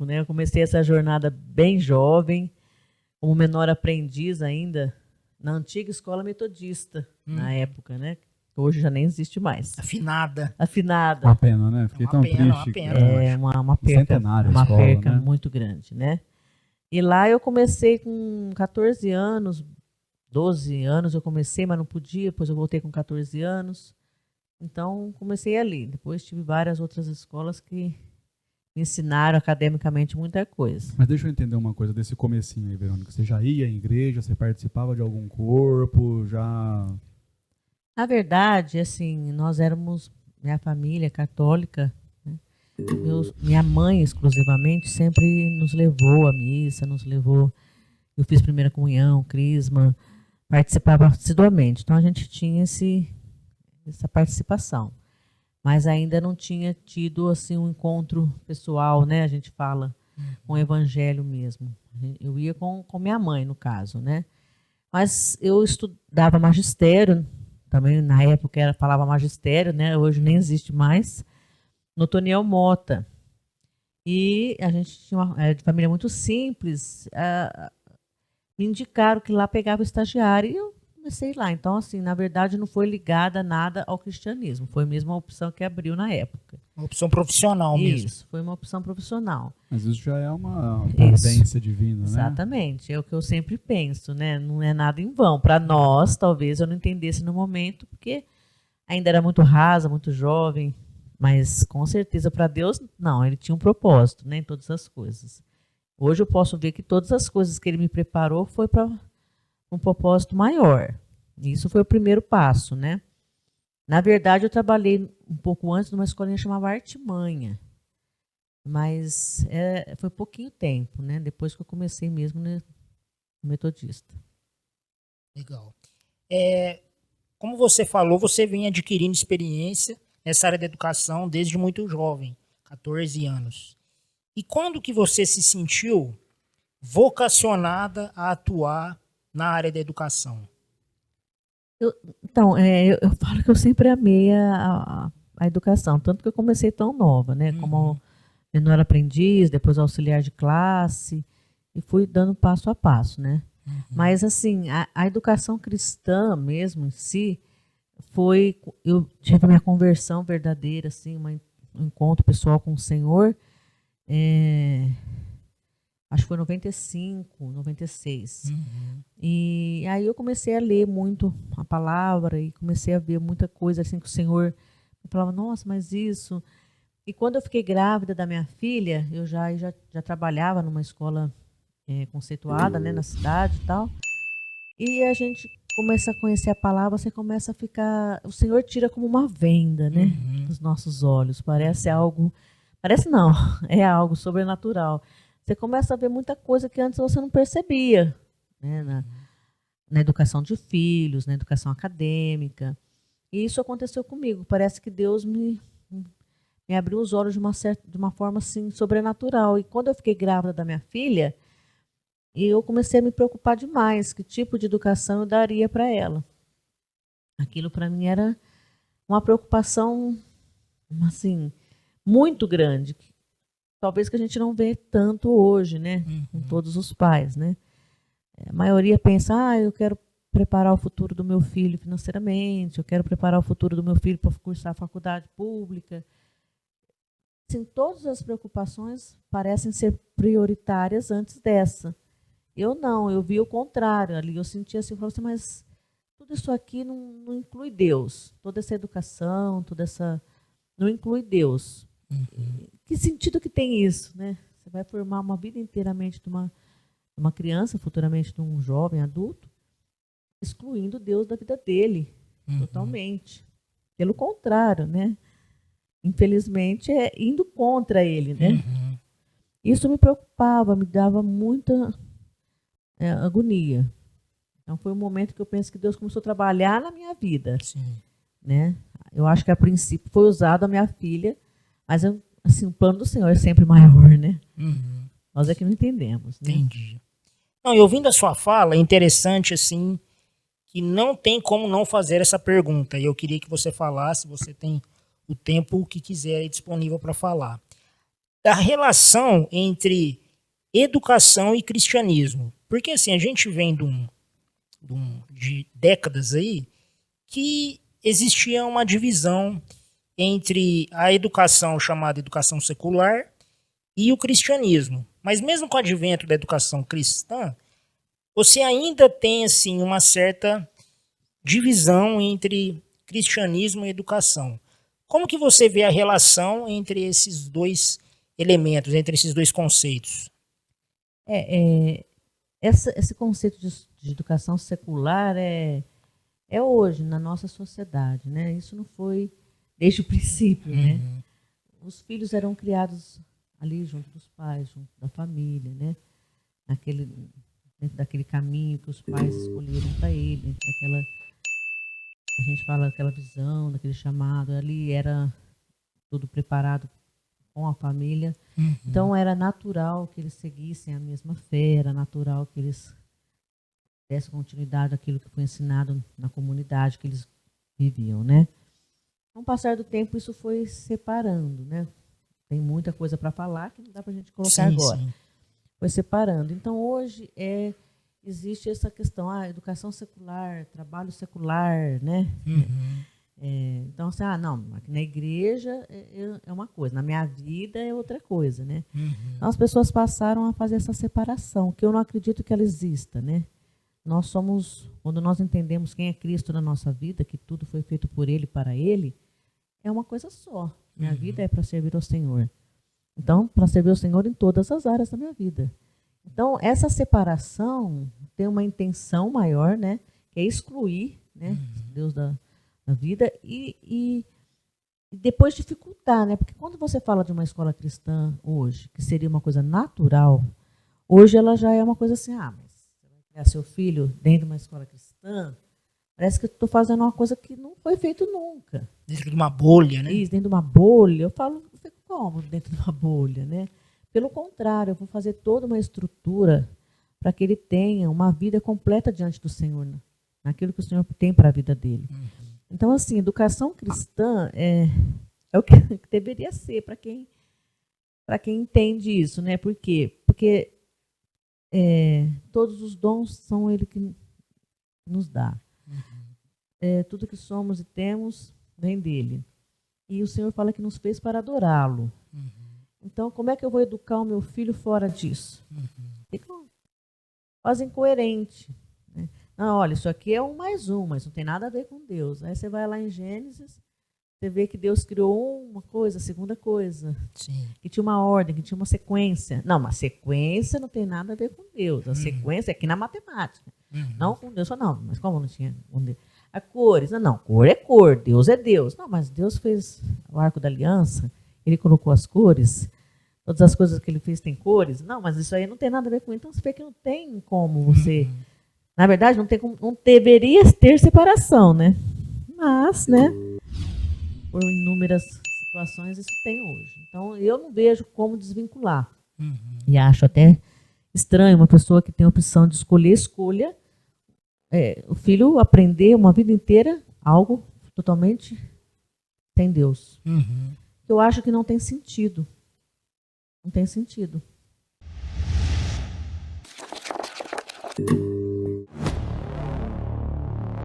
pouco, né? Eu comecei essa jornada bem jovem, como menor aprendiz ainda, na antiga escola metodista, na época, né? Hoje já nem existe mais. Afinada. Afinada. Uma pena, né? Fiquei tão triste. Uma pena. É uma perca, Centenária a uma escola, perca né? muito grande, né? E lá eu comecei com 14 anos, 12 anos eu comecei, mas não podia, depois eu voltei com 14 anos. Então, comecei ali. Depois tive várias outras escolas que me ensinaram academicamente muita coisa. Mas deixa eu entender uma coisa desse comecinho aí, Verônica. Você já ia à igreja, você participava de algum corpo, já... Na verdade, assim, nós éramos, minha família católica, né? Minha mãe, exclusivamente, sempre nos levou à missa, nos levou. Eu fiz primeira comunhão, crisma, participava assiduamente. Então, a gente tinha essa participação. Mas ainda não tinha tido assim um encontro pessoal, né? A gente fala com o evangelho mesmo. Eu ia com minha mãe, no caso, né? Mas eu estudava magistério, também na época falava magistério, né? Hoje nem existe mais, no Toniel Mota. E a gente tinha era de família muito simples. Me indicaram que lá pegava estagiário e eu comecei lá. Então, assim, na verdade, não foi ligada nada ao cristianismo. Foi mesmo uma opção que abriu na época. Uma opção profissional mesmo. Isso, foi uma opção profissional. Mas isso já é uma providência divina, né? Exatamente, é o que eu sempre penso, né? Não é nada em vão. Para nós, talvez eu não entendesse no momento, porque ainda era muito rasa, muito jovem. Mas, com certeza, para Deus, não. Ele tinha um propósito, né, em todas as coisas. Hoje eu posso ver que todas as coisas que ele me preparou foi para um propósito maior. Isso foi o primeiro passo, né? Na verdade, eu trabalhei um pouco antes numa escolinha chamada Artimanha, mas foi pouquinho tempo, né? Depois que eu comecei mesmo no metodista. Legal. Como você falou, você vem adquirindo experiência nessa área da educação desde muito jovem, 14 anos. E quando que você se sentiu vocacionada a atuar na área da educação? Eu falo que eu sempre amei a educação, tanto que eu comecei tão nova, né? Como menor aprendiz, depois auxiliar de classe, e fui dando passo a passo, né? Mas, assim, a educação cristã mesmo em si, eu tive minha conversão verdadeira, assim, um encontro pessoal com o Senhor, acho que foi 95, 96. E aí eu comecei a ler muito a palavra e comecei a ver muita coisa assim que o Senhor me falava, nossa, mas isso... E quando eu fiquei grávida da minha filha, eu já trabalhava numa escola conceituada, né, na cidade e tal. E a gente começa a conhecer a palavra, você começa a ficar... O Senhor tira como uma venda, né, dos nossos olhos. Parece algo... Parece não, é algo sobrenatural. Você começa a ver muita coisa que antes você não percebia, né, na educação de filhos, na educação acadêmica. E isso aconteceu comigo. Parece que Deus me abriu os olhos de uma forma assim, sobrenatural. E quando eu fiquei grávida da minha filha, eu comecei a me preocupar demais que tipo de educação eu daria para ela. Aquilo para mim era uma preocupação assim, muito grande. Talvez que a gente não vê tanto hoje, né? Com todos os pais, né? A maioria pensa, eu quero preparar o futuro do meu filho financeiramente, eu quero preparar o futuro do meu filho para cursar a faculdade pública. Assim, todas as preocupações parecem ser prioritárias antes dessa. Eu não, eu vi o contrário ali, eu sentia assim, mas tudo isso aqui não inclui Deus. Toda essa educação, não inclui Deus. Que sentido que tem isso, né? Você vai formar uma vida inteiramente de uma criança, futuramente de um jovem adulto, excluindo Deus da vida dele, totalmente. Pelo contrário, né? Infelizmente, indo contra ele, né? Isso me preocupava, me dava muita agonia. Então, foi um momento que eu penso que Deus começou a trabalhar na minha vida. Sim. Né? Eu acho que, a princípio, foi usado a minha filha, mas assim, o plano do Senhor é sempre maior, né? Nós é que não entendemos. Né? Entendi. Não, e ouvindo a sua fala, é interessante, assim, que não tem como não fazer essa pergunta. E eu queria que você falasse, você tem o tempo que quiser aí disponível para falar. da relação entre educação e cristianismo. Porque assim, a gente vem de décadas aí que existia uma divisão entre a educação chamada educação secular e o cristianismo. Mas mesmo com o advento da educação cristã, você ainda tem assim uma certa divisão entre cristianismo e educação. Como que você vê a relação entre esses dois elementos, entre esses dois conceitos? Esse conceito de educação secular é hoje, na nossa sociedade, né? Isso não foi desde o princípio, né? Os filhos eram criados ali junto dos pais, junto da família, né? Dentro daquele caminho que os pais escolheram para ele, dentro daquela, a gente fala daquela visão, daquele chamado, ali era tudo preparado com a família. Então era natural que eles seguissem a mesma fé, era natural que eles dessem continuidade àquilo que foi ensinado na comunidade que eles viviam, né? Com o passar do tempo isso foi separando, né? Tem muita coisa para falar que não dá para a gente colocar agora. Sim. Foi separando. Então hoje existe essa questão, educação secular, trabalho secular, né? Então, assim, não, aqui na igreja é uma coisa, na minha vida é outra coisa, né? Então, as pessoas passaram a fazer essa separação, que eu não acredito que ela exista, né? Nós somos, quando nós entendemos quem é Cristo na nossa vida, que tudo foi feito por Ele, para Ele, é uma coisa só. Minha vida é para servir ao Senhor. Então, para servir ao Senhor em todas as áreas da minha vida. Então, essa separação tem uma intenção maior, né? Que é excluir, né? Deus da vida e depois dificultar, né? Porque quando você fala de uma escola cristã hoje, que seria uma coisa natural, hoje ela já é uma coisa assim, mas você vai criar seu filho dentro de uma escola cristã, parece que eu estou fazendo uma coisa que não foi feito nunca. Dentro de uma bolha, né? Isso, dentro de uma bolha. Eu falo, como dentro de uma bolha, né? Pelo contrário, eu vou fazer toda uma estrutura para que ele tenha uma vida completa diante do Senhor, naquilo que o Senhor tem para a vida dele. Então, assim, educação cristã é o que deveria ser para quem entende isso, né? Por quê? Porque todos os dons são Ele que nos dá. Tudo que somos e temos vem dele. E o Senhor fala que nos fez para adorá-lo. Então, como é que eu vou educar o meu filho fora disso? Fica quase incoerente. Né? Não, olha, isso aqui é 1 mais 1, mas não tem nada a ver com Deus. Aí você vai lá em Gênesis, você vê que Deus criou uma coisa, segunda coisa. Sim. Que tinha uma ordem, que tinha uma sequência. Não, uma sequência não tem nada a ver com Deus. A sequência é aqui na matemática. Não com Deus. Não, mas como não tinha com Deus? A cores. Não, cor é cor, Deus é Deus. Não, mas Deus fez o arco da aliança, Ele colocou as cores, todas as coisas que Ele fez têm cores. Não, mas isso aí não tem nada a ver com isso. Então você vê que não tem como você... Na verdade, não deveria ter separação, né? Mas, né, por inúmeras situações, isso tem hoje. Então, eu não vejo como desvincular. E acho até estranho uma pessoa que tem a opção de escolha o filho aprender uma vida inteira algo totalmente sem Deus. Eu acho que não tem sentido. Não tem sentido.